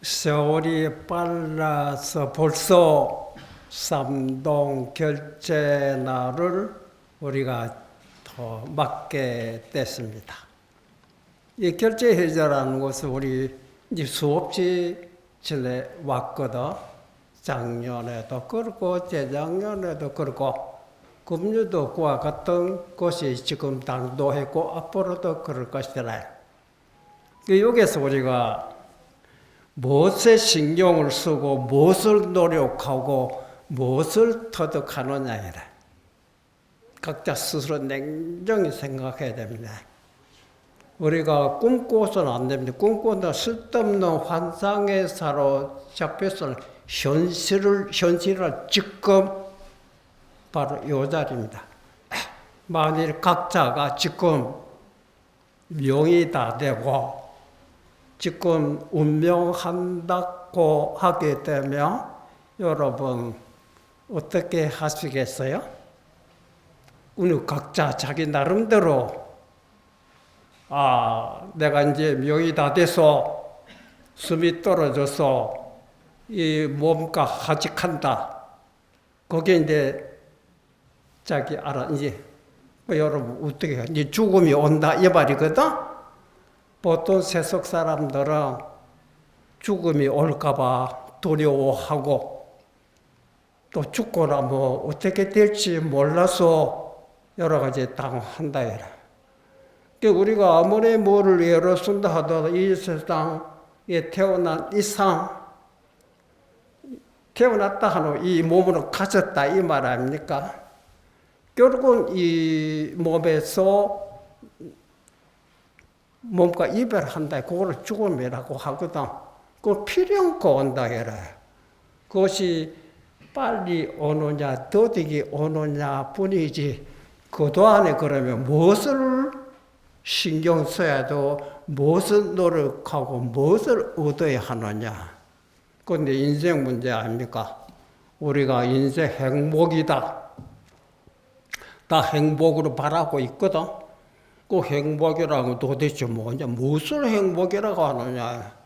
세월이 빨라서 벌써 삼동 결제 날을 우리가 더 맞게 됐습니다. 이 결제 해제라는 것을 우리 이제 수없이 지내 왔거든. 작년에도 그렇고 재작년에도 그렇고 금류도 그와 같은 것이 지금 당도했고 앞으로도 그럴 것이라. 여기서 우리가 무엇에 신경을 쓰고 무엇을 노력하고 무엇을 터득하느냐이라. 각자 스스로 냉정히 생각해야 됩니다. 우리가 꿈꿔서는 안 됩니다. 꿈꿔도 쓸데없는 환상에 사로잡혀서는 현실을 지금 바로 이 자리입니다. 만일 각자가 지금 명이 다 되고 지금 운명한다고 하게 되면 여러분 어떻게 하시겠어요? 오늘 각자 자기 나름대로 내가 이제 명이 다 돼서 숨이 떨어져서 이 몸과 하직한다. 거기에 이제 자기 이제 여러분 어떻게 해요? 이제 죽음이 온다 이 말이거든. 보통 세속 사람들은 죽음이 올까봐 두려워하고 또 죽고 나면 어떻게 될지 몰라서 여러 가지 당한다. 우리가 아무리 뭐를 예로 쓴다 하더라도 이 세상에 태어난 이상 태어났다 하는 이 몸으로 가졌다 이 말 아닙니까? 결국은 이 몸에서 몸과 이별한다. 그거를 죽음이라고 하거든. 그걸 필연코 온다 해라. 그것이 빨리 오느냐 더디게 오느냐 뿐이지 그동안에 그러면 무엇을 신경 써야 도 무엇을 노력하고 무엇을 얻어야 하느냐. 그런데 인생 문제 아닙니까? 우리가 인생 행복이다. 다 행복으로 바라고 있거든. 그 행복이라고 도대체 뭐냐? 무엇을 행복이라고 하느냐?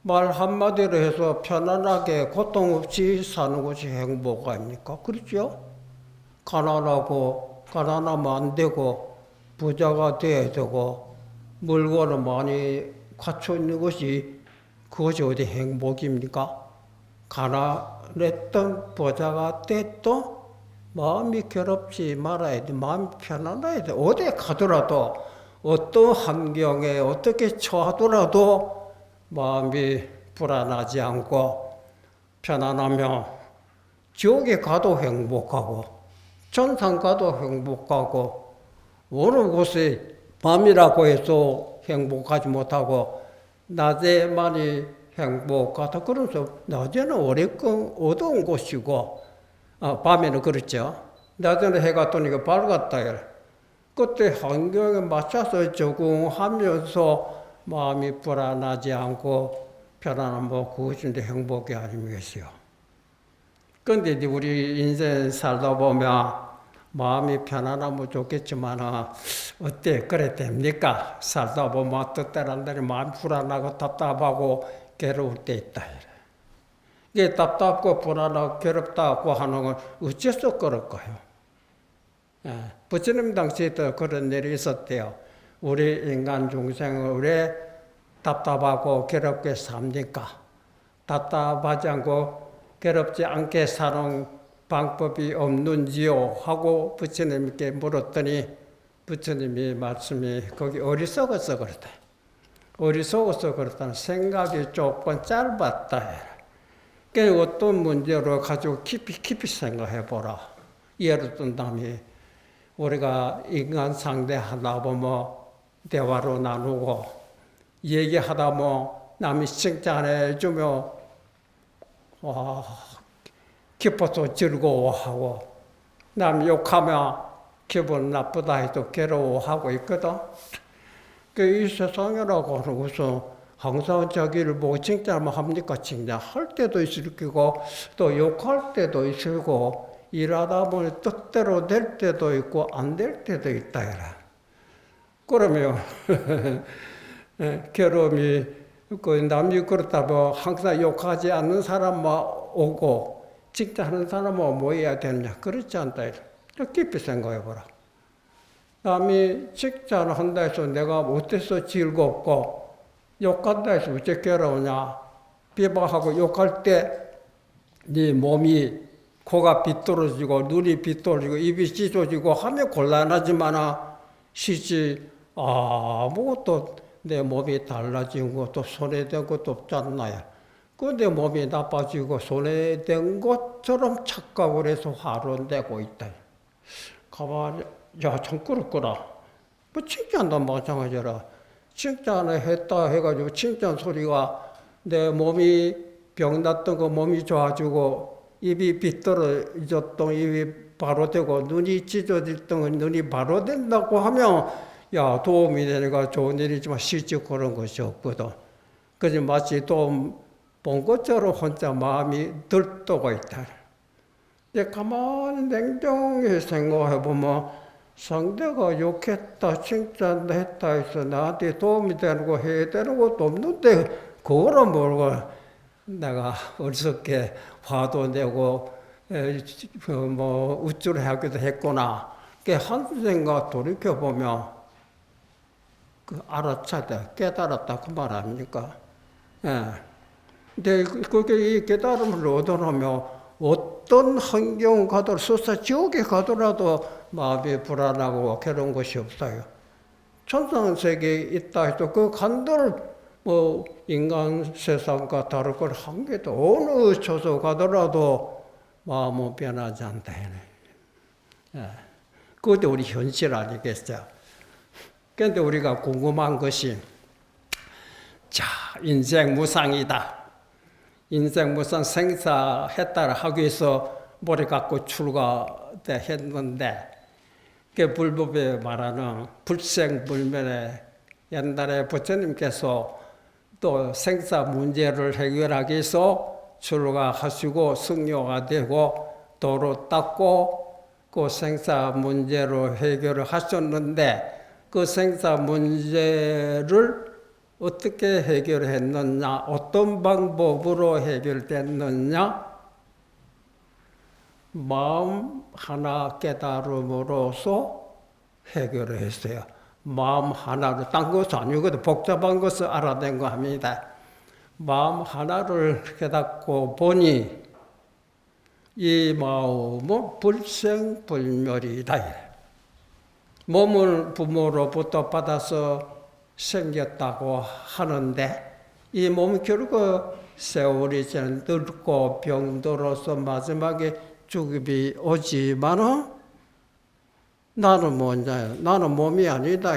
말 한마디로 해서 편안하게 고통 없이 사는 것이 행복 아닙니까? 그렇죠? 가난하면 안 되고 부자가 돼야 되고 물건을 많이 갖춰 있는 것이 그것이 어디 행복입니까? 가난했던 부자가 됐던 마음이 괴롭지 말아야 돼. 마음이 편안해야 돼. 어디에 가더라도 어떤 환경에 어떻게 처하더라도 마음이 불안하지 않고 편안하면 지옥에 가도 행복하고 천상 가도 행복하고 어느 곳에 밤이라고 해서 행복하지 못하고 낮에만이 행복하다. 그러면서 낮에는 오래건 어두운 곳이고 밤에는 그렇죠. 낮에는 해가 뜨니까 밝았다. 그때 환경에 맞춰서 적응하면서 마음이 불안하지 않고 편안한 그것이 행복이 아니겠어요. 그런데 우리 인생 살다 보면 마음이 편안하면 좋겠지만 어때? 그래 됩니까? 살다 보면 때란들이 마음이 불안하고 답답하고 괴로울 때 있다. 이게 답답고 불안하고 괴롭다고 하는 건 어째서 그럴까요? 부처님 당시에도 그런 일이 있었대요. 우리 인간 중생을 왜 답답하고 괴롭게 삽니까? 답답하지 않고 괴롭지 않게 사는 방법이 없는지요? 하고 부처님께 물었더니 부처님이 말씀이 거기 어리석어서 그렇다. 어리석어서 그렇다는 생각이 조금 짧았다. 어떤 문제로 가지고 깊이 생각해 보라. 예를 든다면 우리가 인간 상대하다 보면 대화로 나누고 얘기하다 보면 남이 칭찬해 주면 기뻐서 즐거워하고 남 욕하면 기분 나쁘다 해도 괴로워하고 있거든. 이 세상이라고 하는 것은 항상 자기를 보고 칭찬만 합니까? 칭찬할 때도 있을 거고 또 욕할 때도 있을 거고 일하다 보니 뜻대로 될 때도 있고 안 될 때도 있다. 그러면 괴로움이 그 남이 그렇다 뭐 항상 욕하지 않는 사람만 오고 칭찬하는 사람은 뭐 해야 되느냐? 그렇지 않다. 깊이 생각해보라. 남이 칭찬한다 해서 내가 못해서 즐겁고 욕한다 해서 어째 괴로우냐? 비방하고 욕할 때 네 몸이 코가 비뚤어지고 눈이 비뚤어지고 입이 찢어지고 하면 곤란하지만 실제 아무것도 내 몸이 달라진 것도 손해된 것도 없지 않나요? 그 내 몸이 나빠지고 손해된 것처럼 착각을 해서 화를 내고 있다. 가만히 참 그렇구나. 뭐 칭찬도 마찬가지라. 칭찬을 했다 해가지고 칭찬 소리가 내 몸이 병났던 거 몸이 좋아지고 입이 비뚤어졌던 입이 바로 되고 눈이 찢어졌던 거 눈이 바로 된다고 하면 야 도움이 되니까 좋은 일이지만 실제 그런 것이 없거든. 그래서 마치 도움 본 것처럼 혼자 마음이 들떠고 있다. 가만히 냉정히 생각해보면 상대가 욕했다 칭찬했다 해서 나한테 도움이 되는 거 해야 되는 것도 없는데 그거를 모르고 내가 어리석게 화도 내고 뭐 우쭐하기도 했구나. 한 생각 돌이켜보면 그 알아차다 깨달았다 그 말 아닙니까? 예. 근데 그게 이 깨달음을 얻어놓으면 어떤 환경 가더라도 설사 지옥에 가더라도 마음이 불안하고 괴로운 것이 없어요. 천상 세계에 있다 해도 그 간도를 뭐 인간 세상과 다를 걸 한 개도 어느 처소 가더라도 마음은 변하지 않다. 예. 그것도 우리 현실 아니겠어요? 그런데 우리가 궁금한 것이 자 인생 무상이다. 인생 무상 생사했다를 하기 위해서 머리 갖고 출가했는데 그 불법에 말하는 불생불멸에 옛날에 부처님께서 또 생사 문제를 해결하기 위해서 출가하시고 승려가 되고 도로 닦고 그 생사 문제로 해결을 하셨는데 그 생사 문제를 어떻게 해결했느냐, 어떤 방법으로 해결됐느냐, 마음 하나 깨달음으로써 해결을 했어요. 마음 하나로, 딴 것은 아니거든. 복잡한 것을 알아낸 거 합니다. 마음 하나를 깨닫고 보니 이 마음은 불생불멸이다. 몸을 부모로부터 받아서 생겼다고 하는데 이 몸이 결국 세월이 지나 늙고 병들어서 마지막에 죽음이 오지만은 나는 뭐냐? 나는 몸이 아니다.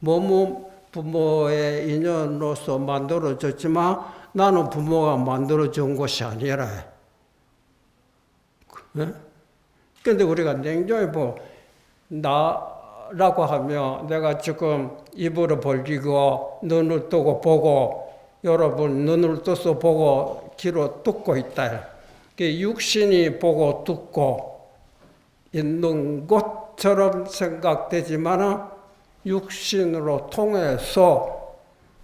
몸은 부모의 인연으로서 만들어졌지만 나는 부모가 만들어준 것이 아니라. 그런데 우리가 냉정히 나라고 하면 내가 지금 입으로 벌리고 눈을 뜨고 보고 여러분 눈을 떠서 보고 귀로 듣고 있다. 육신이 보고 듣고 있는 것처럼 생각되지만 육신으로 통해서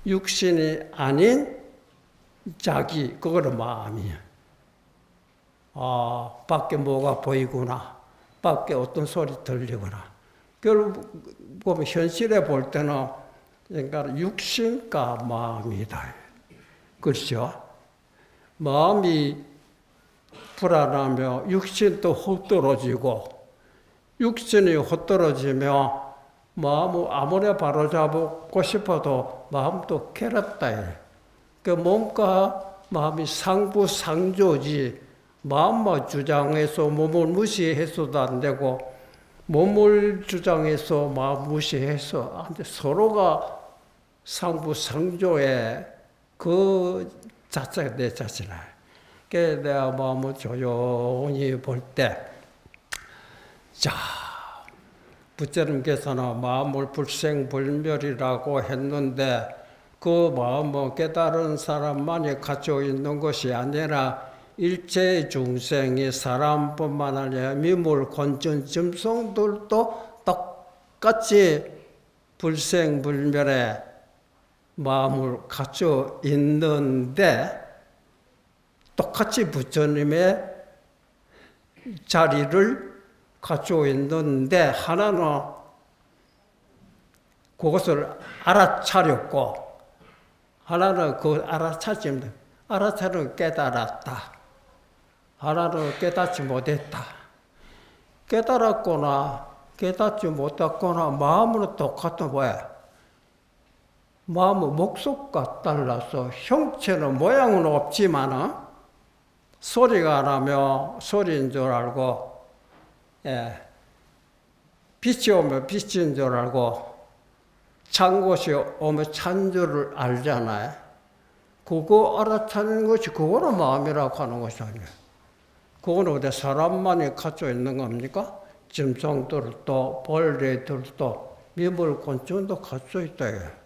육신이 아닌 자기, 그거는 마음이야. 밖에 뭐가 보이구나. 밖에 어떤 소리 들리구나. 결국 보면 현실에 볼 때는 그러니까 육신과 마음이다. 그렇죠? 마음이 불안하며 육신도 헛떨어지고 육신이 헛떨어지며 마음을 아무리 바로잡고 싶어도 마음도 괴롭다. 그 몸과 마음이 상부상조지 마음만 주장해서 몸을 무시해서도 안 되고 몸을 주장해서 마음 무시해서 안 돼. 서로가 상부상조의 그 자체가 내 자체라. 그래서 내가 마음을 조용히 볼 때, 자, 부처님께서는 마음을 불생불멸이라고 했는데 그 마음을 깨달은 사람만이 가지고 있는 것이 아니라 일체 중생이 사람뿐만 아니라 미물, 곤충, 짐승들도 똑같이 불생불멸의 마음을 갖춰 있는데 똑같이 부처님의 자리를 갖추고 있는데 하나는 그것을 알아차렸고 하나는 그 알아차리는 깨달았다. 하나는 깨닫지 못했다. 깨달았거나 깨닫지 못했거나 마음은 똑같은 거야. 마음의 목적과 달라서 형체는 모양은 없지만은 소리가 나면 소리인 줄 알고, 빛이 오면 빛인 줄 알고, 찬 것이 오면 찬 줄을 알잖아요. 그거 알아차리는 것이 그거는 마음이라고 하는 것이 아니에요. 그거는 어디 사람만이 갖고 있는 겁니까? 짐승들도 벌레들도 미물곤충도 갖고 있다.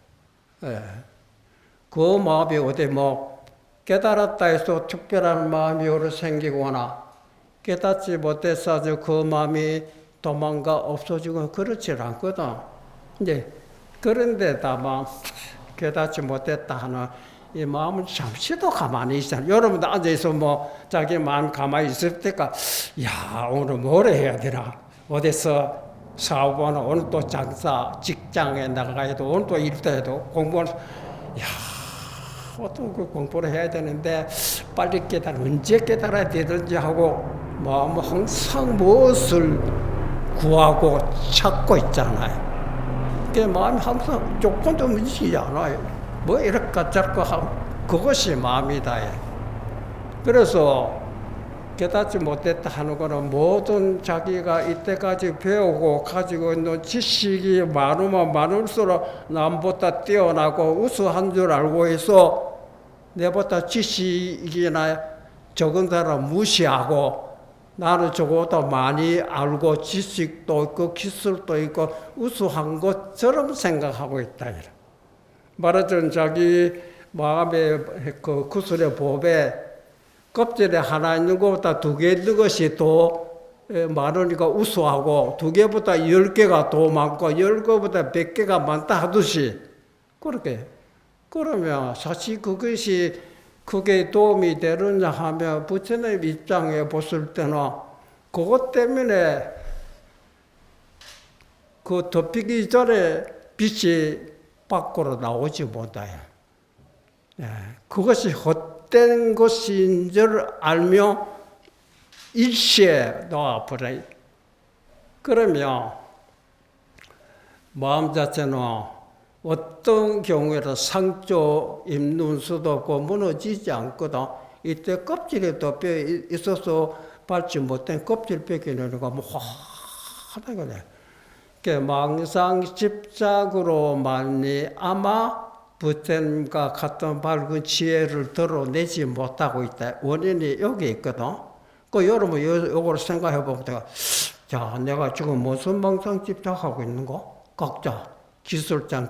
그 마음이 어디 깨달았다 해서 특별한 마음이 오래 생기거나 깨닫지 못해서 그 마음이 도망가 없어지고 그렇지 않거든. 이제 그런데 다만 깨닫지 못했다 하는 이 마음은 잠시도 가만히 있잖아요. 여러분도 앉아있어 자기 마음 가만히 있을 때가 오늘 뭘 해야 되나? 어디서 사업하나 오늘 또 장사 직장에 나가야도 오늘 또 일도 공부하는 어떤 그 공부를 해야 되는데 빨리 언제 깨달아야 되든지 하고 마음은 항상 무엇을 구하고 찾고 있잖아요. 그 마음이 항상 조건도 문제지 않아요. 이렇게 잡고 하고 그것이 마음이다. 그래서 깨닫지 못했다 하는 거는 모든 자기가 이때까지 배우고 가지고 있는 지식이 많으면 많을수록 남보다 뛰어나고 우수한 줄 알고 있어 내보다 지식이나 적은 사람 무시하고 나는 적어도 많이 알고 지식도 있고 기술도 있고 우수한 것처럼 생각하고 있다. 말하자면 자기 마음의 그 구슬의 법에 껍질에 하나 있는 것보다 2개 있는 것이 더 많으니까 우수하고 2개보다 10개가 더 많고 10개보다 100개가 많다 하듯이 그렇게 그러면 사실 그것이 그게 도움이 되느냐 하면 부처님 입장에 봤을 때는 그것 때문에 그 덮이기 전에 빛이 밖으로 나오지 못해요. 그것이 헛된 것인 줄 알며 일시에 놓아버려요. 그러면 마음 자체는 어떤 경우에도 상조 입는 수도 없고 무너지지 않거든. 이때 껍질에 덮여 있어서 밟지 못한 껍질 벗기는 거 화나게 돼. 망상집착으로만이 아마 부처님과 같은 밝은 지혜를 드러내지 못하고 있다. 원인이 여기 있거든. 여러분 이걸 생각해 보면 내가 지금 무슨 망상집착하고 있는 거? 각자 기술자,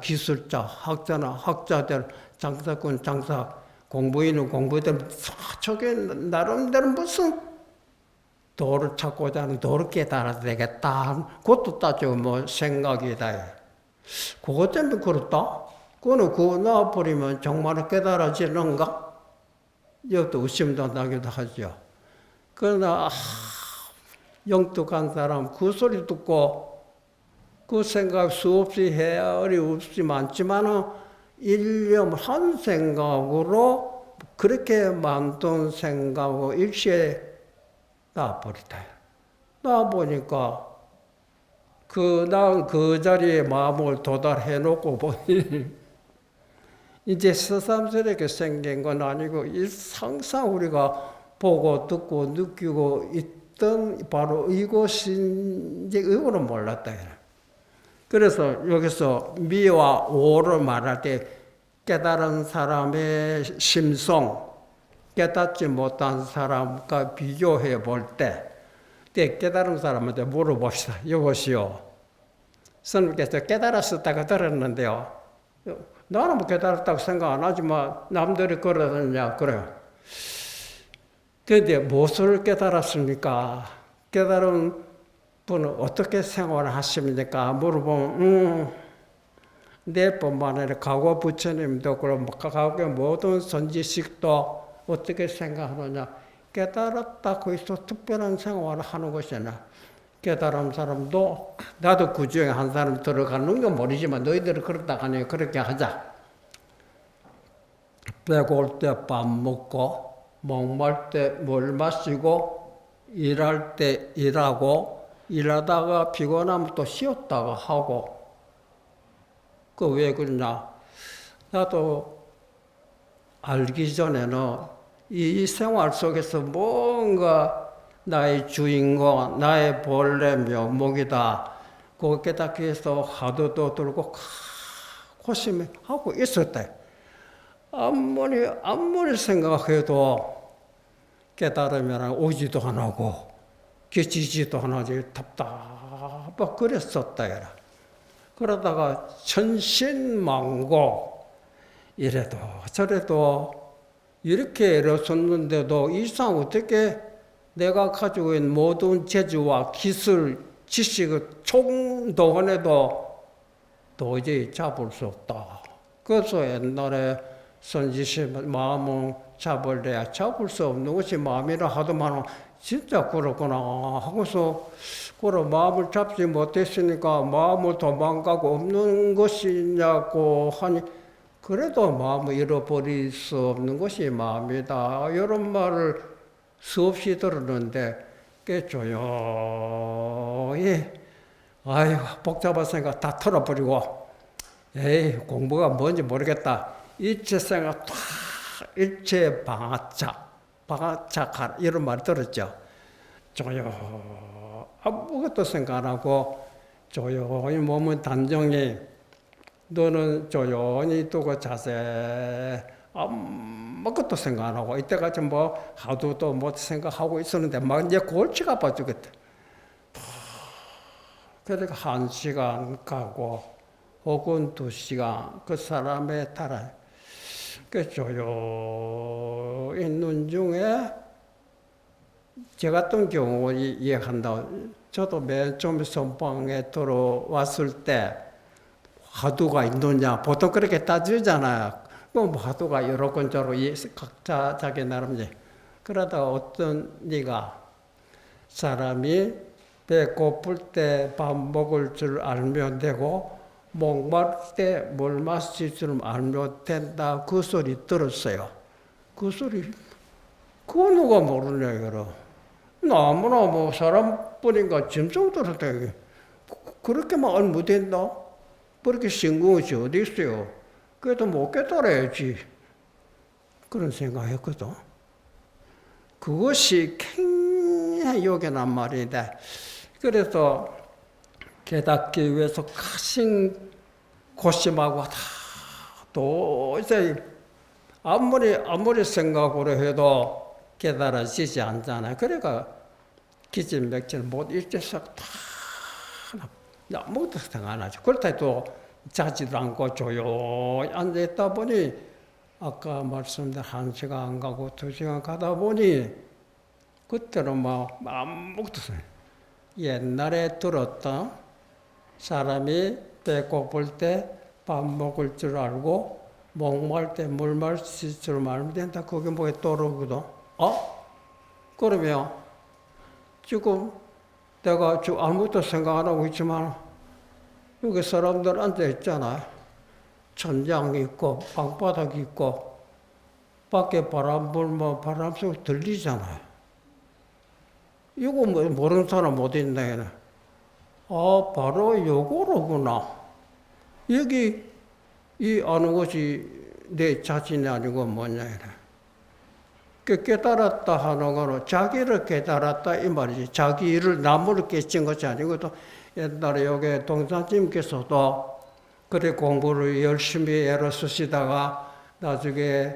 학자나 학자들, 장사꾼, 장사, 공부인은 공부들 저게 나름대로 무슨 도를 찾고자 하는 도를 깨달아야 되겠다. 그것도 따지고 생각이다. 그것 때문에 그렇다? 그거는 그거 나와버리면 정말 깨달아지는가? 이것도 의심도 나기도 하죠. 그러나 영특한 사람 그 소리 듣고 그 생각 수없이 헤아리 없이 많지만은 일념 한 생각으로 그렇게 만든 생각으로 일시에 나와버리다. 나와보니까 난 그 자리에 마음을 도달해 놓고 보니 이제 새삼스럽게 생긴 건 아니고 항상 우리가 보고 듣고 느끼고 있던 바로 이곳인지 이거는 몰랐다. 그래서 여기서 미와 오를 말할 때 깨달은 사람의 심성, 깨닫지 못한 사람과 비교해 볼 때 깨달은 사람한테 물어봅시다. 여보시오. 스님께서 깨달았었다고 들었는데요. 나는 깨달았다고 생각 안 하지만 남들이 그러느냐 그래요. 그런데 무엇을 깨달았습니까? 깨달은 분은 어떻게 생활을 하십니까? 물어보면 내 뿐만 아니라 과거 부처님도 그럼 과거의 모든 선지식도 어떻게 생각하느냐? 깨달았다 거기서 특별한 생활을 하는 것이냐? 깨달은 사람도 나도 그 중에 한 사람 들어가는 건 모르지만 너희들은 그렇다 하니 그렇게 하자. 배고플 때 밥 먹고 목말 때 물 마시고 일할 때 일하고 일하다가 피곤하면 또 쉬었다가 하고 그 왜 그러냐? 나도 알기 전에는 이 생활 속에서 뭔가 나의 주인공, 나의 본래 면목이다. 그거 깨닫기 위해서 하도도 들고 고심을 하고 있었대. 아무리 생각해도 깨달으면 오지도 안 하고 깨지지도 안 하지 답답하고 그랬었다. 그러다가 천신만고 이래도 저래도 이렇게 일어섰는데도 이상 어떻게 내가 가지고 있는 모든 재주와 기술, 지식을 총동원해도 도저히 잡을 수 없다. 그래서 옛날에 선지심 마음을 잡을래야 잡을 수 없는 것이 마음이라 하더만 진짜 그렇구나 하고서 그런 마음을 잡지 못했으니까 마음을 도망가고 없는 것이냐고 하니 그래도 마음을 잃어버릴 수 없는 것이 마음이다. 이런 말을 수없이 들었는데 꽤 조용히 아이고 복잡한 생각 다 털어버리고 에이 공부가 뭔지 모르겠다. 일체 생각 다 일체 방아착하라 이런 말 들었죠. 조용 아무것도 생각 안 하고 조용히 몸은 단정히 너는 조용히 두고 자세 아무것도 생각 안 하고 이때까지 뭐 하도도 못 생각하고 있었는데 막 이제 골치가 아파 죽겠다. 그러니까 1시간 가고 혹은 2시간 그 사람에 따라 그 조용히 눈 중에 저 같은 경우 이해한다. 저도 맨 처음에 선방에 들어왔을 때 화두가 있느냐 보통 그렇게 따지잖아요. 뭐 화두가 여러 건저로 각자 자기 나름이지. 그러다가 어떤 네가 사람이 배고플 때 밥 먹을 줄 알면 되고 목마를 때 물 마실 줄 알면 된다. 그 소리 들었어요. 그 소리 그거 누가 모르냐 이거라. 아무나 뭐 사람뿐인가 짐승 들었다. 그렇게만 알면 된다. 그렇게 신궁이 어디 있어요. 그래도 못 깨달아야지. 그런 생각했거든. 그것이 굉장히 요긴한 말인데 그래서 깨닫기 위해서 가신 고심하고 다 도저히 아무리 생각으로 해도 깨달아지지 않잖아요. 그러니까 기진맥진 못 일제서 다 아무것도 생각 안 하죠. 그렇다 해도 자지도 않고 조용히 앉아있다 보니 아까 말씀드린 1시간 안 가고 2시간 가다 보니 그때는 뭐 아무것도 생각 옛날에 들었던 사람이 배고플 때 밥 먹을 줄 알고 목말 때 물 마실 줄 알면 된다. 그게 뭐에 떠오르거든. 그러면 지금 내가 지금 아무것도 생각 안 하고 있지만 여기 사람들 앉아 있잖아. 천장 있고 방바닥 있고 밖에 바람 불면 바람 소리 들리잖아. 이거 뭐 모르는 사람 어디 있나? 바로 요거로구나. 여기 이 아는 것이 내 자신이 아니고 뭐냐. 그 깨달았다 하는 거는 자기를 깨달았다 이 말이지. 자기 일을 남을 깨친 것이 아니고 또 옛날에 여기 동산님께서도 그래 공부를 열심히 애를 쓰시다가 나중에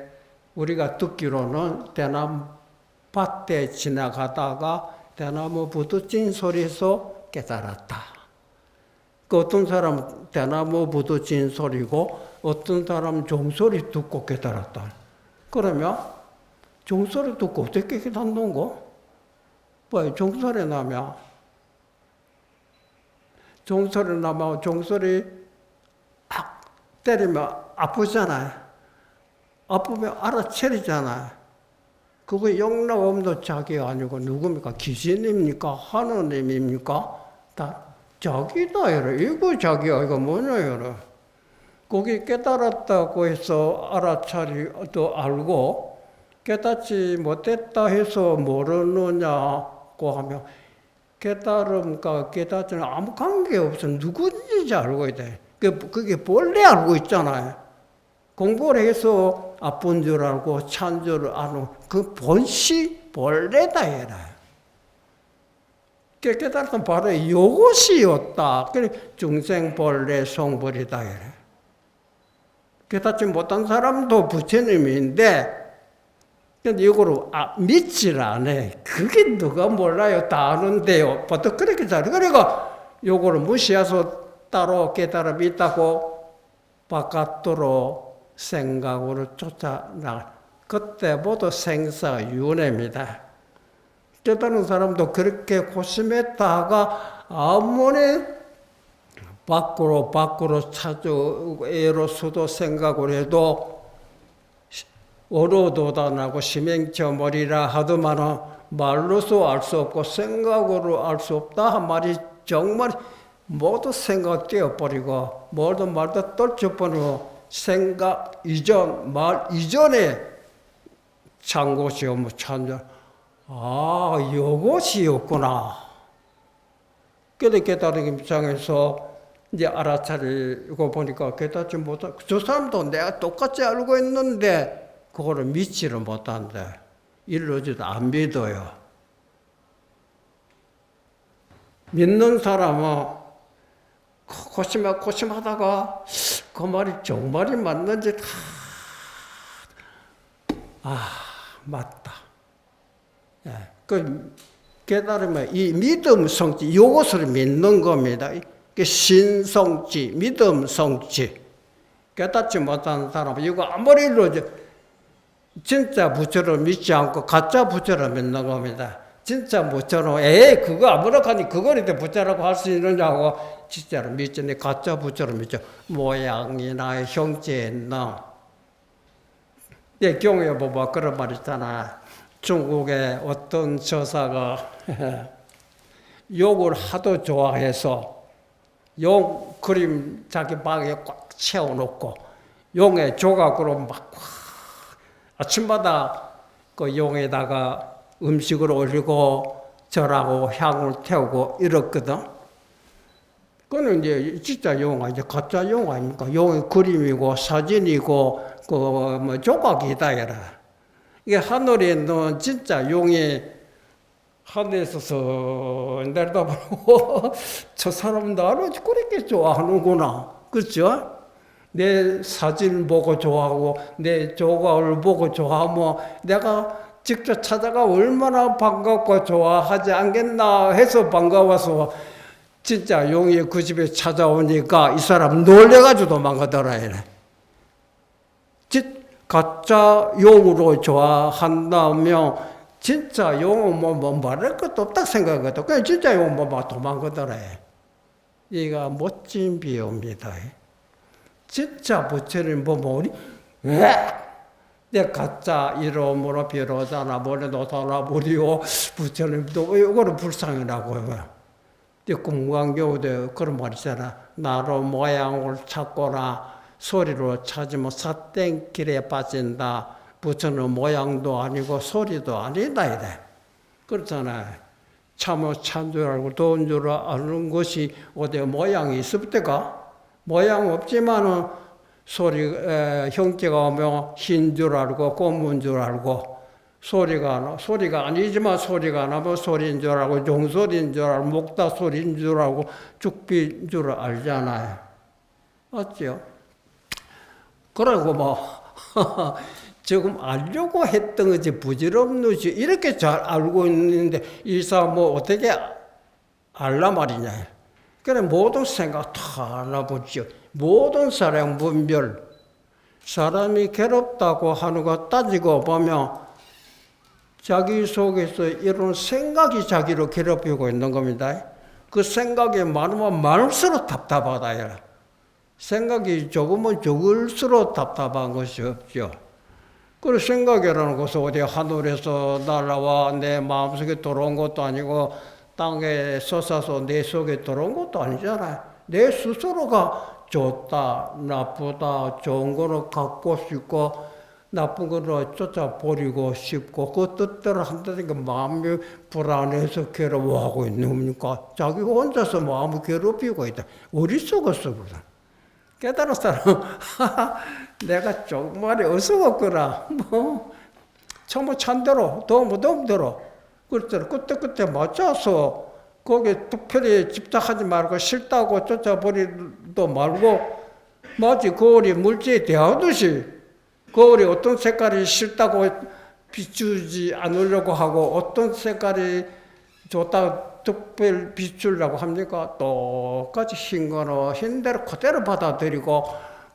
우리가 듣기로는 대나무 밭에 지나가다가 대나무 부딪힌 소리에서 깨달았다. 그 어떤 사람은 대나무 부딪힌 소리고 어떤 사람은 종소리 듣고 깨달았다. 그러면 종소리 듣고 어떻게 깨닫는 거? 뭐 종소리 나면 종소리 때리면 아프잖아요. 아프면 알아차리잖아요. 그거 영락없는 자기가 아니고 누굽니까? 귀신입니까? 하느님입니까? 다 자기다 이래. 이거 자기야 이거 뭐냐 이래. 거기 깨달았다고 해서 알아차리도 알고 깨닫지 못했다 해서 모르느냐고 하면 깨달음과 깨닫지는 아무 관계없어. 누구인지 알고 있대. 그게 본래 알고 있잖아요. 공부를 해서 아픈 줄 알고 찬 줄 아는 그 본시 본래다 얘라. 깨달았던 바로 이것이었다. 그래 중생 본래 성불이다 얘라. 깨닫지 못한 사람도 부처님인데 근데 이거를 믿질 않아. 그게 누가 몰라요. 다 아는데요. 보통 그렇게 잘해. 그러니까 요거를 무시해서 따로 깨달음이 있다고 바깥으로 생각으로 쫓아나가. 그때 모두 생사윤회입니다. 깨달은 사람도 그렇게 고심했다가 아무리 밖으로 찾아 애로서도 생각을 해도 어로도단하고 심행처머리라 하더만은 말로서 알 수 없고 생각으로 알 수 없다 한 말이 정말 모두 생각되어버리고 모든 말도 떨쳐버리고 생각 이전, 말 이전에 찬곳이요, 찬전. 요것이었구나. 그래 깨달은 입장에서 이제 알아차리고 보니까 깨닫지 못한, 저 사람도 내가 똑같이 알고 있는데 그거를 믿지를 못한대. 이루어지도 안 믿어요. 믿는 사람은 고심하다가 그 말이 정말이 맞는지 맞다. 예, 그 깨달으면 이 믿음 성취, 이것을 믿는 겁니다. 신성취, 믿음 성취. 깨닫지 못하는 사람은 이거 아무리 이루어져 진짜 부처를 믿지 않고 가짜 부처를 믿는 겁니다. 진짜 부처로 그거 아무렇게니 그거인데 부처라고 할 수 있느냐고 진짜로 믿지. 가짜 부처를 믿죠. 모양이나 형체나. 경우에 보면 그런 말 있잖아. 중국의 어떤 저사가 욕을 하도 좋아해서 용 그림 자기 방에 꽉 채워놓고 용의 조각으로 막 아침마다 그 용에다가 음식을 올리고 절하고 향을 태우고 이렇거든. 그거는 이제 진짜 용 아니죠. 가짜 용 아닙니까? 용의 그림이고 사진이고 그 조각이다 이라. 이게 하늘에 있는 진짜 용이 하늘에서 내려다보고 저 사람 나를 그렇게 좋아하는구나. 그렇죠? 내 사진 보고 좋아하고 내 조각을 보고 좋아하면 내가 직접 찾아가 얼마나 반갑고 좋아하지 않겠나 해서 반가워서 진짜 용이 그 집에 찾아오니까 이 사람 놀래가지고 도망가더라. 가짜 용으로 좋아한다면 진짜 용은 뭐 말할 것도 없다 생각하거든. 그냥 진짜 용은 뭐 도망가더라. 이가 멋진 비유입니다. 진짜 부처님 보면 우리 내 가짜 이름으로 비로자나 모래노사나 무리오 부처님도 이거는 불쌍이라고 해요. 공강교도 그런 말 있잖아. 나로 모양을 찾거나 소리로 찾으면 삿땡길에 빠진다. 부처는 모양도 아니고 소리도 아니다 이래. 그렇잖아요. 참어 찬 줄 알고 더운 줄 아는 것이 어디 모양이 있을 때가 모양 없지만은 소리 형체가 오면 흰 줄 알고 검은 줄 알고 소리가 아니지만 소리가 나면 소리인 줄 알고 종소리인 줄 알고 목다 소리인 줄 알고 죽비인 줄 알잖아요. 맞죠? 그러고 지금 알려고 했던 것이 부질없는지 이렇게 잘 알고 있는데 이 사람 어떻게 알란 말이냐. 그래 모든 생각 다 알아보죠. 모든 사람 분별. 사람이 괴롭다고 하는 거 따지고 보면 자기 속에서 이런 생각이 자기를 괴롭히고 있는 겁니다. 그 생각이 많으면 많을수록 답답하다. 생각이 조금은 적을수록 답답한 것이 없죠. 그리고 생각이라는 것은 어디 하늘에서 날아와 내 마음속에 들어온 것도 아니고 땅에 솟아서 내 속에 들어온 것도 아니잖아요. 내 스스로가 좋다, 나쁘다, 좋은 거는 갖고 싶고 나쁜 거는 쫓아버리고 싶고 그 뜻대로 한다니까 마음이 불안해서 괴로워하고 있는 겁니까? 자기가 혼자서 마음을 괴롭히고 있다. 어리석었어, 그래. 깨달은 사람은 내가 정말 어서웠구나. 정말 찬대로, 도움대로. 그렇잖아. 그때 맞춰서 거기에 특별히 집착하지 말고 싫다고 쫓아버리도 말고 마치 거울이 물체에 대하듯이 거울이 어떤 색깔이 싫다고 비추지 않으려고 하고 어떤 색깔이 좋다고 특별 비추려고 합니까? 똑같이 흰 거는 흰대로 그대로 받아들이고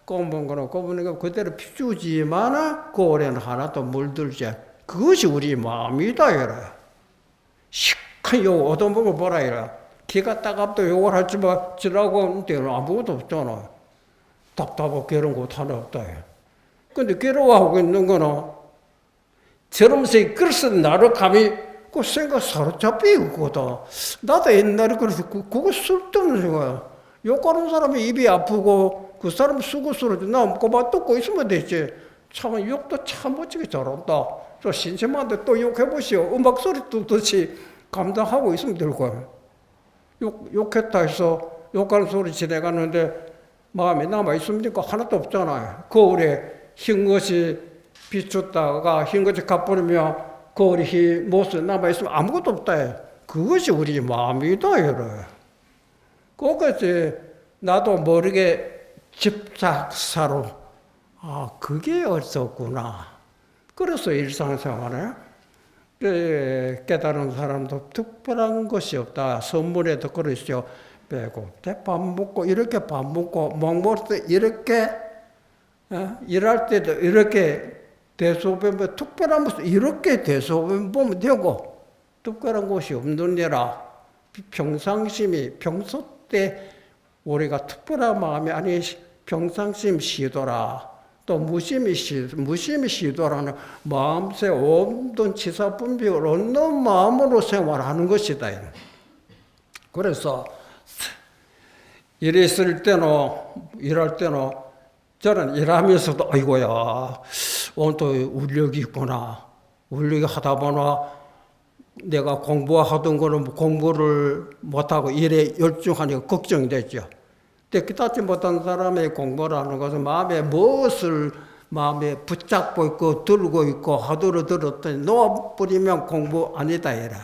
검은 거는 검은 거 그대로 비추지만 거울에는 하나도 물들지. 그것이 우리 마음이다 이라. 시큰 욕 얻어먹어 보라 이라. 기가 따갑도 욕을 하지만 지나고 오는 데는 아무것도 없잖아. 답답하고 괴로운 것 하나 없다. 근데 괴로워하고 있는 거는 저러면서 그래서 나를 감히 그 생각 사로잡혀 있거든. 나도 옛날에 그래서 그거 쓸데없는 생각이야. 욕하는 사람이 입이 아프고 그 사람 쓰고 쓰러져. 나 그만 듣고 있으면 되지. 참 욕도 참 멋지게 잘한다. 저 신sem한테 또 욕해보시오. 음악 소리 듣듯이 감당하고 있으면 될 거야. 욕했다 해서 욕하는 소리 지내가는데 마음에 남아있습니까? 하나도 없잖아요. 거울에 흰 것이 비쳤다가 흰 것이 갚버리며 거울이 흰 모습 남아있으면 아무것도 없다. 그것이 우리 마음이다. 이래. 그것이 나도 모르게 집착사로 그게 없었구나. 그래서 일상생활에 깨달은 사람도 특별한 것이 없다. 선물에도 그러시죠. 배고플 밥 먹고 이렇게 밥 먹고 먹을 때 이렇게 일할 때도 이렇게 대소변 특별한 것은 이렇게 대소변 보면 되고 특별한 것이 없느니라. 평상심이 평소 때 우리가 특별한 마음이 아니 평상심 시도라. 또 무심히 시도라는 마음새 온돈 치사 분별을 얻는 마음으로 생활하는 것이다. 그래서 일했을 때는 일할 때는 저는 일하면서도 아이고야 오늘 또 울력이 있구나. 울력이 하다 보나 내가 공부하던 거는 공부를 못하고 일에 열중하니까 걱정이 됐죠. 깨닫지 못한 사람의 공부를 하는 것은 마음에 무엇을 마음에 붙잡고 있고 들고 있고 하도록 들었더니 놓아버리면 공부 아니다 이래.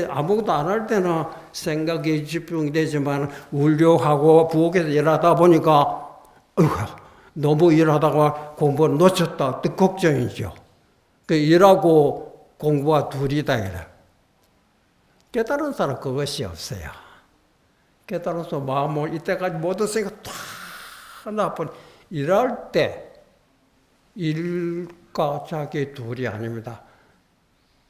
아무것도 안 할 때는 생각이 집중이 되지만 울려하고 부엌에서 일하다 보니까 너무 일하다가 공부를 놓쳤다. 또 걱정이죠. 일하고 공부가 둘이다 이래. 깨달은 사람 그것이 없어요. 깨달아서 마음을 이때까지 모든 생각 다 나쁜 일할 때 일과 자기 둘이 아닙니다.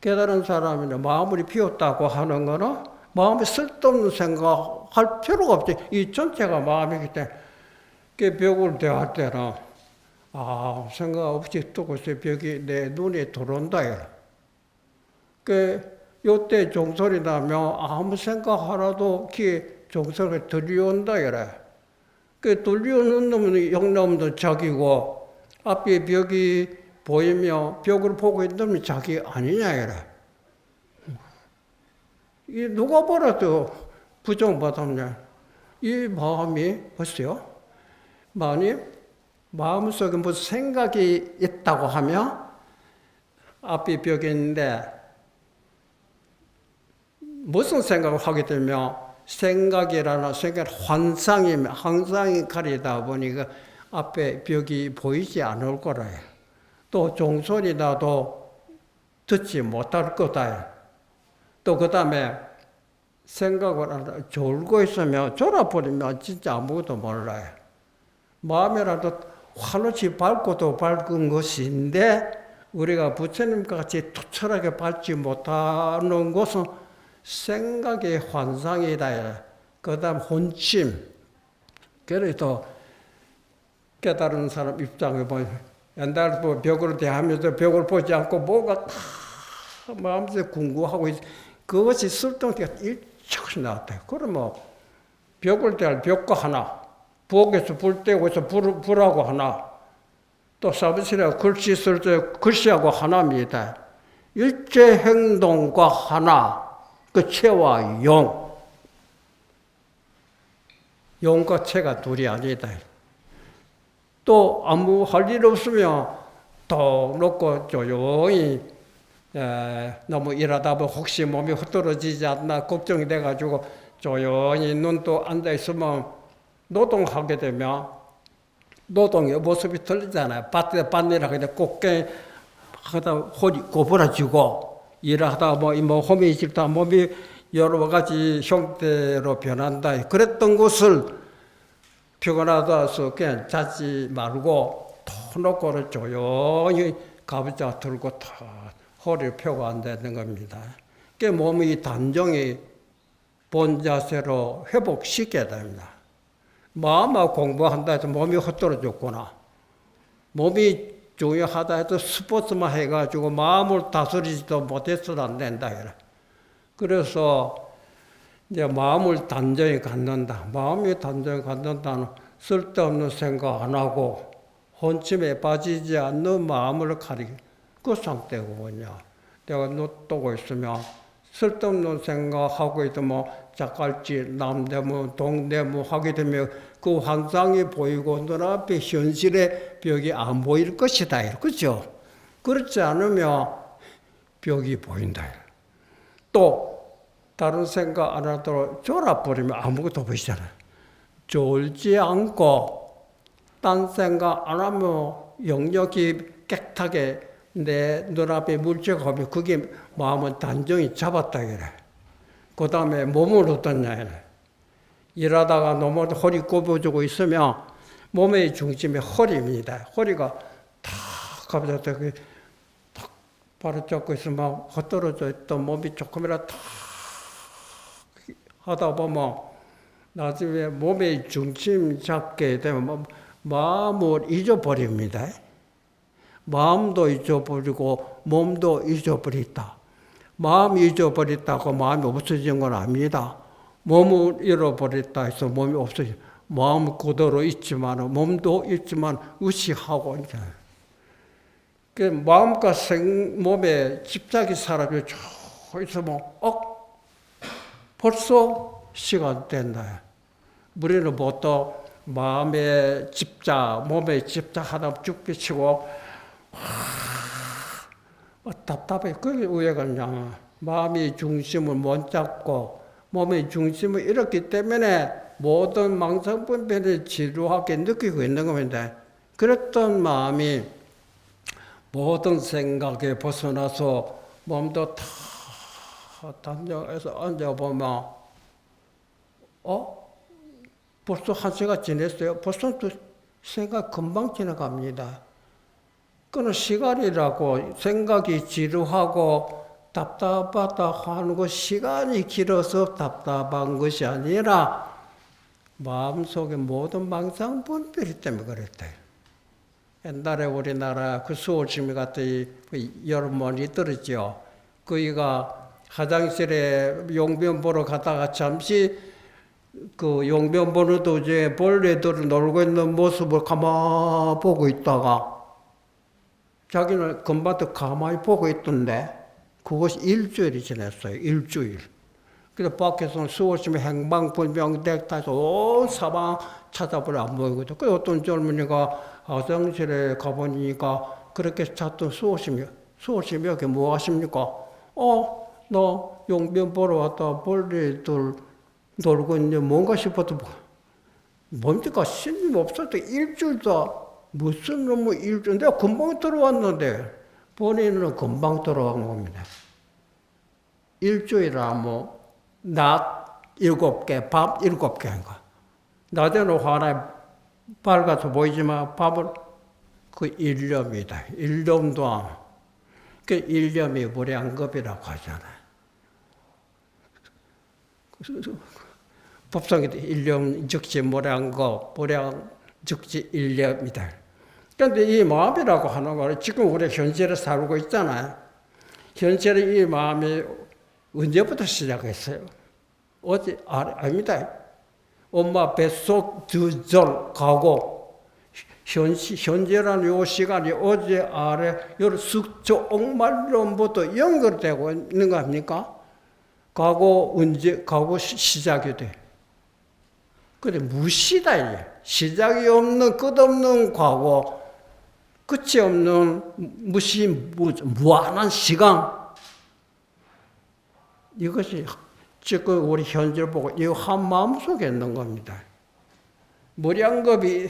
깨달은 사람이나 마음을 비웠다고 하는 거는 마음에 쓸데없는 생각할 필요가 없지. 이 전체가 마음이기 때문에 벽을 대할 때는 생각 없이 뜨고 있어. 벽이 내 눈에 들어온다. 요때 종소리 나면 아무 생각 하나도 귀에 종소리가 들려온다 이래. 들려오는 놈은 영남도 자기고 앞에 벽이 보이며 벽을 보고 있는 놈이 자기 아니냐 이래. 이 누가 보라도 부정받았냐. 이 마음이 보세요. 마음속에 무슨 생각이 있다고 하면 앞에 벽이 있는데 무슨 생각을 하게 되면 생각이라는 환상이 가리다 보니까 앞에 벽이 보이지 않을 거라. 또 종소리 나도 듣지 못할 거다. 또 그 다음에 생각을 졸고 있으면 졸아버리면 진짜 아무것도 몰라요. 마음이라도 하늘이 밝고도 밝은 것인데 우리가 부처님과 같이 투철하게 밝지 못하는 것은 생각의 환상이다. 그 다음 혼침. 그래서 깨달은 사람 입장에 보면 옛날 벽으로 대하면서 벽을 보지 않고 뭐가 다 마음속에 궁금하고 그것이 쓸데없는 게 일찍 나왔다. 그러면 벽을 대할 벽과 하나, 부엌에서 불 떼고 해서 불하고 하나, 또 사무실에 글씨 쓸 때 글씨하고 하나입니다. 일체 행동과 하나, 그 체와 용. 용과 체가 둘이 아니다. 또 아무 할 일 없으면 더 놓고 조용히 너무 일하다 보면 혹시 몸이 흐트러지지 않나 걱정이 돼가지고 조용히 눈도 앉아있으면 노동하게 되면 노동의 모습이 틀리잖아요. 밭에 밭일하게 되면 꽃게 하다 허리 고부라지고 일하다 뭐 홈이 싫다 몸이 여러 가지 형태로 변한다. 그랬던 것을 피곤하다서 그냥 자지 말고 터놓고를 조용히 가부좌 들고 다 허리를 펴고 앉아있는 겁니다. 그 몸의 단정히 본 자세로 회복시켜야 됩니다. 마음하고 공부한다 해서 몸이 헛떨어졌구나. 몸이 중요하다 해도 스포츠만 해가지고 마음을 다스리지도 못해서는 안 된다. 그래서 이제 마음을 단정히 갖는다. 마음이 단정히 갖는다는 쓸데없는 생각 안 하고 혼침에 빠지지 않는 마음을 가리는 그 상태거든요. 내가 눈 뜨고 있으면 쓸데없는 생각하고 있으면 자갈질, 남대문, 동대문 하게 되면 그 환상이 보이고 눈앞에 현실의 벽이 안 보일 것이다. 그렇죠? 그렇지 않으면 벽이 보인다. 또 다른 생각 안 하도록 졸아버리면 아무것도 보이잖아요. 졸지 않고 딴 생각 안 하면 영역이 깨끗하게 내 눈앞에 물체가 오면 그게 마음은 단정히 잡았다 이래. 그 다음에 몸은 어떠냐 이래. 일하다가 너무 허리 굽어지고 있으면 몸의 중심이 허리입니다. 허리가 탁 갑자기 탁 바로 잡고 있으면 헛떨어져 있던 몸이 조금이라도 탁 하다 보면 나중에 몸의 중심 잡게 되면 마음을 잊어버립니다. 마음도 잊어버리고 몸도 잊어버렸다. 마음이 잊어버렸다고 마음이 없어진 건 아닙니다. 몸을 잃어버렸다 해서 몸이 없어져. 마음 그대로 있지만 몸도 있지만 의식하고 이제 그 마음과 몸에 집착이 사람이 쭉 있으면 벌써 시간 된다. 우리는 보통 마음에 집착, 몸에 집착하다 쭉 비치고 답답해. 그게 왜 그러냐. 마음의 중심을 못 잡고 몸의 중심을 잃었기 때문에 모든 망상분별을 지루하게 느끼고 있는 겁니다. 그랬던 마음이 모든 생각에 벗어나서 몸도 다 단정해서 앉아보면 벌써 한 시간 지냈어요. 벌써 또 생각 금방 지나갑니다. 그는 시간이라고 생각이 지루하고 답답하다 하는 것 시간이 길어서 답답한 것이 아니라 마음속에 모든 망상분별이 때문에 그랬대. 옛날에 우리나라 그 수호지미 같은 여러분이 들었죠. 그이가 화장실에 용변 보러 갔다가 잠시 그 용변 보는 도중에 벌레들을 놀고 있는 모습을 가만히 보고 있다가 자기는 금방 또 가만히 보고 있던데 그것이 일주일이 지났어요. 일주일. 그래서 밖에서는 수호심이 행방불명되게 해서 온 사방 찾아보려 안 보이거든. 그래서 어떤 젊은이가 화장실에 가보니까 그렇게 찾던 수호심이 여기 뭐 하십니까? 너 용변 보러 왔다 벌레들 놀고 있는데 뭔가 싶어도 뭡니까? 신임 없을 때 일주일도 무슨 놈의 일주일 내가 금방 들어왔는데 본인은 금방 들어간 겁니다. 일주일이라 낮 7개, 밤 7개인가. 낮에는 화나 밝아서 보이지만 밤은 그 일념이다. 일념도 그 일념이 무량겁이라고 하잖아요. 법성에도 일념 즉시 무량겁, 무량 즉지 일념이다. 그런데 이 마음이라고 하는 거는 지금 우리 현실에 살고 있잖아요. 현실의 이 마음이 언제부터 시작했어요? 어제 아닙니다. 엄마 뱃속 2절 가고 현재라는 요 시간이 어제 아래 요 숙조 옥말론부터 연결되고 있는 거 아닙니까? 가고 언제 가고 시작이 돼. 근데 무시다 이게. 시작이 없는 끝없는 과거, 끝이 없는 무한한 시간. 이것이 지금 우리 현재를 보고 이 한 마음 속에 있는 겁니다. 무량겁이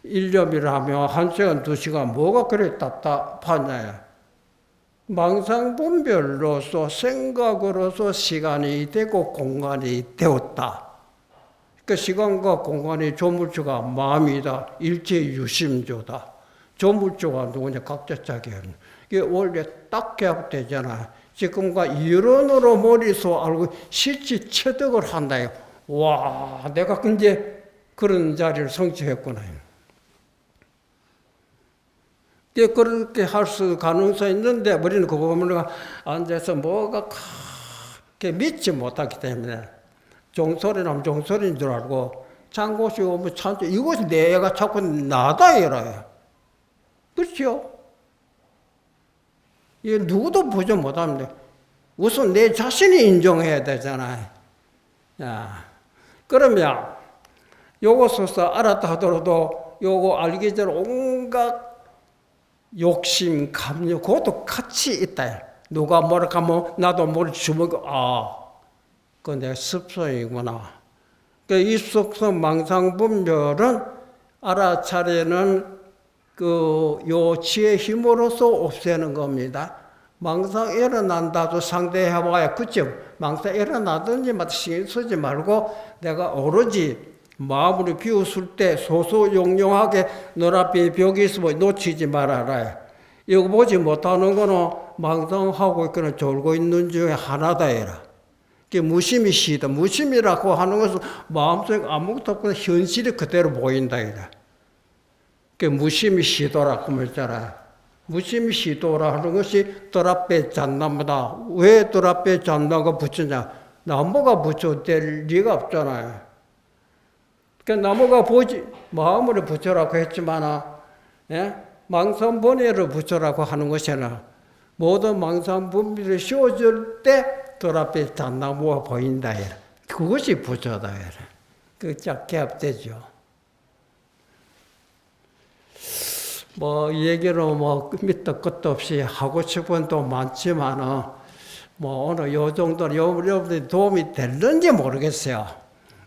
일념이라면 1시간, 2시간 뭐가 그래 답답하냐. 망상분별로서 생각으로서 시간이 되고 공간이 되었다. 그 시간과 공간의 조물주가 마음이다. 일체유심조다. 조물주가 누구냐? 각자 자기는. 이게 원래 딱 개합되잖아. 지금과 이론으로 머릿속 알고 실제 체득을 한다요. 와, 내가 이제 그런 자리를 성취했구나. 그렇게 할 수 가능성이 있는데 우리는 그거 보면 앉아서 뭐가 그렇게 믿지 못하기 때문에 종소리 나면 종소리인 줄 알고 창고시 오면 찬조 이것이 내가 자꾸 나다 이래요. 그렇죠? 이게 누구도 보지 못합니다. 우선 내 자신이 인정해야 되잖아요. 야, 그러면 요것을 알았다 하더라도 요거 알기 전에 온갖 욕심, 감정, 그것도 같이 있다. 누가 뭐라 하면 나도 뭘 주먹, 그건 내 습성이구나. 그러니까 이 습성 망상분별은 알아차리는 요 지혜 힘으로서 없애는 겁니다. 망상 일어난다도 상대해봐야 그죠? 망상 일어나든지 신경 쓰지 말고 내가 오로지 마음으로 비웃을 때 소소용용하게 눈앞에 벽이 있으면 놓치지 말아라. 이거 보지 못하는 거는 망상하고 있거나 졸고 있는 중에 하나다 해라. 그게 무심이 시다. 무심이라고 하는 것은 마음속에 아무것도 없고 현실이 그대로 보인다 해라. 그게 무심이 시도라고 말했잖아. 무심이 시도라 하는 것이 뜰 앞에 잣나무다. 왜 뜰 앞에 잣나무가 붙였냐? 나무가 붙여될 리가 없잖아요. 그러니까 나무가 보지 마음으로 붙여라고 했지만 망상분해를 붙여라고 하는 것이나 모든 망상분별이 씌워질 때 뜰 앞에 잣나무가 보인다. 그것이 붙여다. 그 개합되죠. 얘기로 밑도 끝도 없이 하고 싶은 또 많지만은 오늘 요 정도는 여러분들이 도움이 될는지 모르겠어요.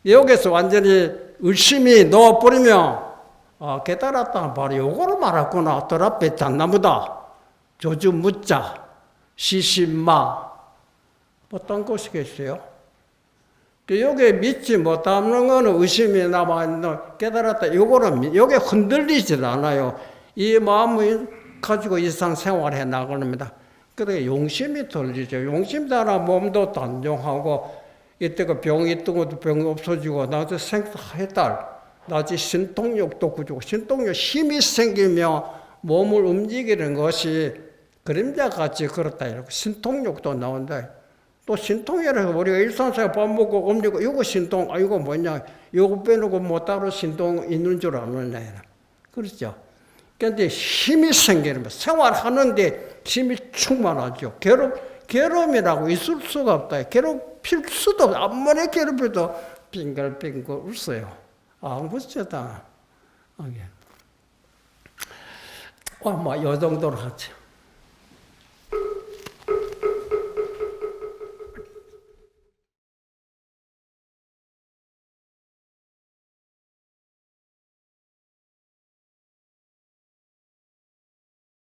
여기서 완전히 의심이 넣어버리면 깨달았다 바로 요거를 말했구나. 뜰 앞에 잣나무다. 조주 묻자. 시신마. 어떤 것이겠어요? 여기에 믿지 못하는 거는 의심이 남아있는 깨달았다. 요거는 여기에 흔들리질 않아요. 이 마음을 가지고 일상생활해 나갑니다. 그래 용심이 들리죠. 용심 따라 몸도 단정하고 이때가 병이 있던 것도 병이 없어지고 나도 생사해달 나지 신통력도 구주고 신통력 힘이 생기면 몸을 움직이는 것이 그림자같이 그렇다 이러고 신통력도 나온다. 또 신통이라서 우리가 일상생활 밥 먹고 움직이고 이거 신통 이거 뭐냐 이거 빼놓고 뭐 따로 신통 있는 줄 아느냐 그렇죠. 그런데 힘이 생기는 거예요. 생활하는데 힘이 충만하죠. 괴로움이라고 있을 수가 없다. 괴롭힐 수도 없다. 아무리 괴롭혀도 빙글빙글 웃어요. 무엇이다. 요 정도로 하죠.